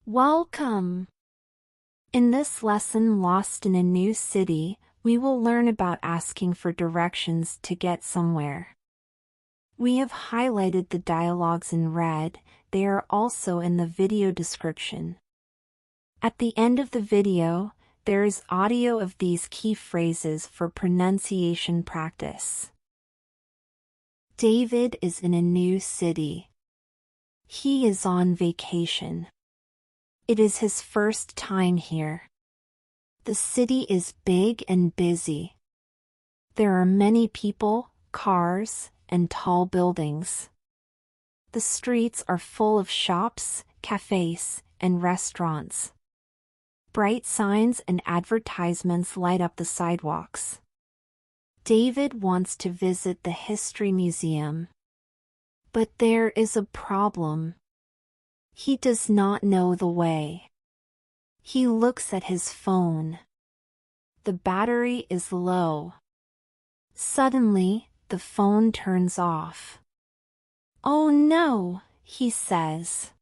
Welcome! In this lesson, Lost in a New City, we will learn about asking for directions to get somewhere. We have highlighted the dialogues in red. They are also in the video description. At the end of the video, there is audio of these key phrases for pronunciation practice. David is in a new city. He is on vacation. It is his first time here. The city is big and busy. There are many people, cars, and tall buildings. The streets are full of shops, cafes, and restaurants. Bright signs and advertisements light up the sidewalks. David wants to visit the History Museum. But there is a problem. He does not know the way. He looks at his phone. The battery is low. Suddenly, the phone turns off. "Oh no," he says.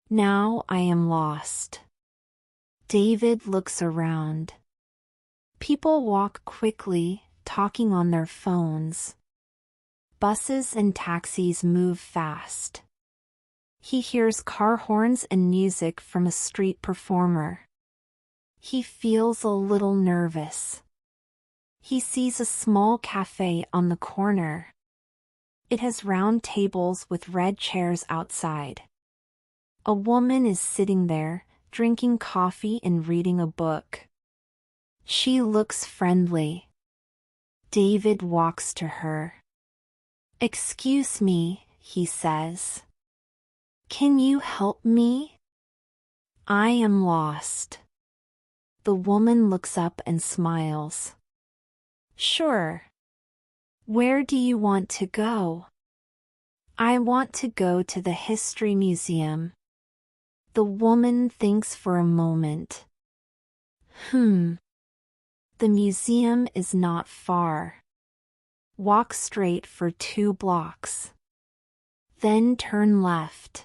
"Now I am lost." David looks around. People walk quickly, talking on their phones. Buses and taxis move fast. He hears car horns and music from a street performer. He feels a little nervous. He sees a small cafe on the corner. It has round tables with red chairs outside. A woman is sitting there, drinking coffee and reading a book. She looks friendly. David walks to her. "Excuse me," he says. "Can you help me? I am lost." The woman looks up and smiles. "Sure. Where do you want to go?" "I want to go to the History Museum." The woman thinks for a moment. The museum is not far. Walk straight for 2 blocks. Then turn left.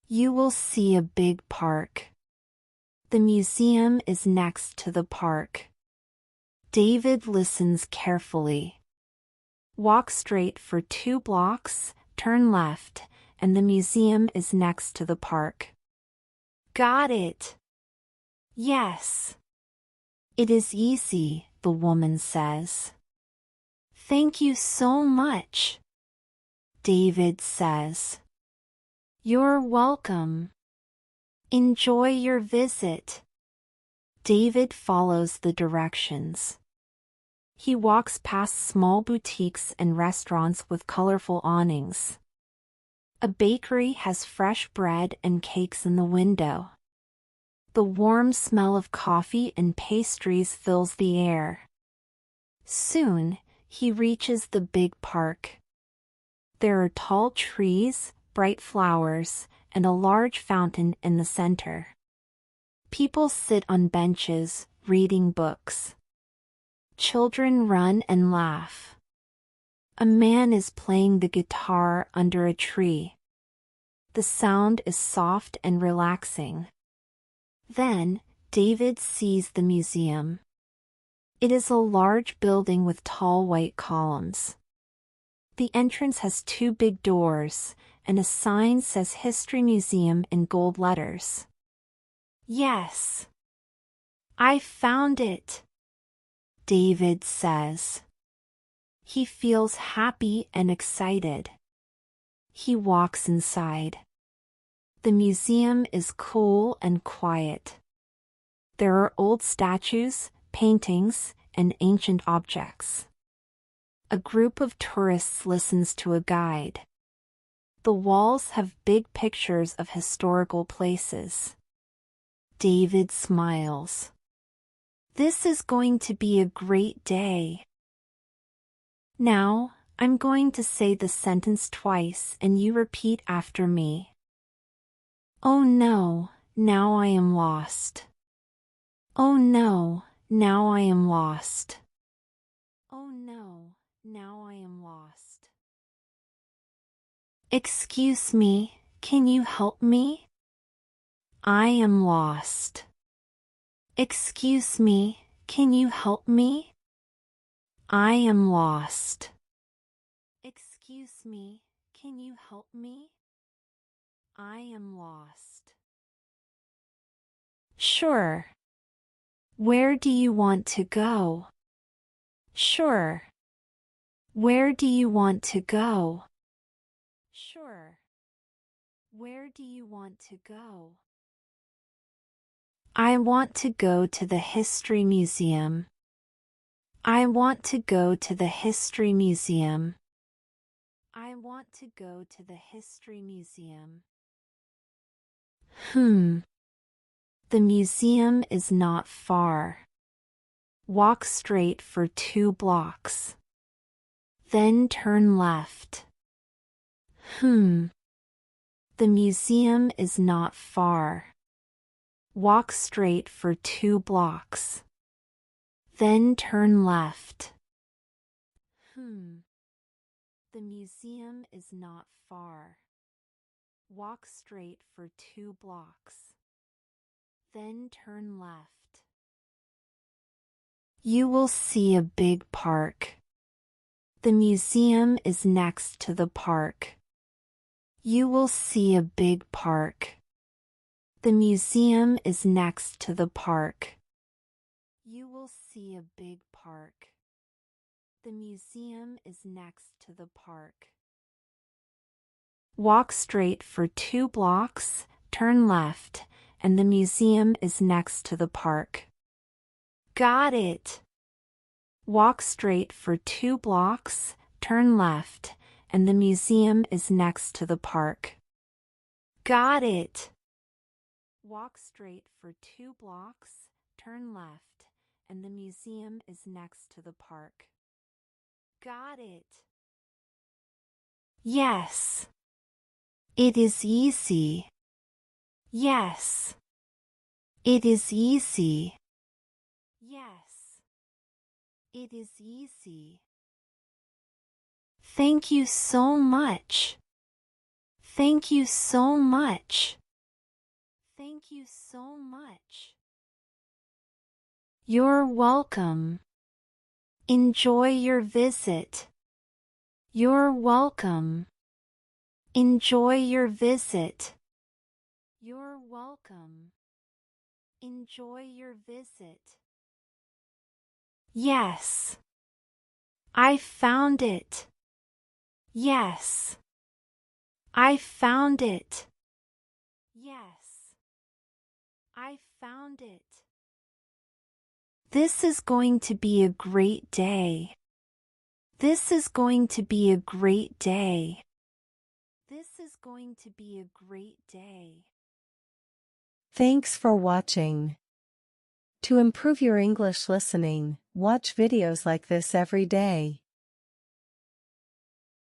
You will see a big park. The museum is next to the park. David listens carefully. Walk straight for 2 blocks, turn left, and the museum is next to the park. Got it. Yes. It is easy, the woman says. Thank you so much, David says. You're welcome. Enjoy your visit. David follows the directions. He walks past small boutiques and restaurants with colorful awnings. A bakery has fresh bread and cakes in the window. The warm smell of coffee and pastries fills the air. Soon, he reaches the big park. There are tall trees, bright flowers, and a large fountain in the center. People sit on benches, reading books. Children run and laugh. A man is playing the guitar under a tree. The sound is soft and relaxing. Then, David sees the museum. It is a large building with tall white columns. The entrance has 2 big doors, and a sign says History Museum in gold letters. Yes. I found it, David says. He feels happy and excited. He walks inside. The museum is cool and quiet. There are old statues, paintings, and ancient objects. A group of tourists listens to a guide. The walls have big pictures of historical places. David smiles. This is going to be a great day. Now, I'm going to say the sentence twice and you repeat after me. Oh no, now I am lost. Oh no, now I am lost. Oh no, now I am lost. Excuse me, can you help me? I am lost. Excuse me, can you help me? I am lost. Excuse me, can you help me? I am lost. Sure. Where do you want to go? Sure. Where do you want to go? Sure. Where do you want to go? I want to go to the History Museum. I want to go to the History Museum. I want to go to the History Museum. The museum is not far. Walk straight for 2 blocks. Then turn left. The museum is not far. Walk straight for 2 blocks. Then turn left. The museum is not far. Walk straight for 2 blocks. Then turn left. You will see a big park. The museum is next to the park. You will see a big park. The museum is next to the park. You will see a big park. The museum is next to the park. Walk straight for 2 blocks, turn left, and the museum is next to the park. Got it! Walk straight for 2 blocks, turn left, and the museum is next to the park. Got it! Walk straight for 2 blocks, turn left, and the museum is next to the park. Got it! Yes! It is easy. Yes. It is easy. Yes. It is easy. Thank you so much. Thank you so much. Thank you so much. You're welcome. Enjoy your visit. You're welcome. Enjoy your visit. You're welcome. Enjoy your visit. Yes. I found it. Yes. I found it. Yes. I found it. This is going to be a great day. This is going to be a great day. This is going to be a great day. Thanks for watching. To improve your English listening, watch videos like this every day.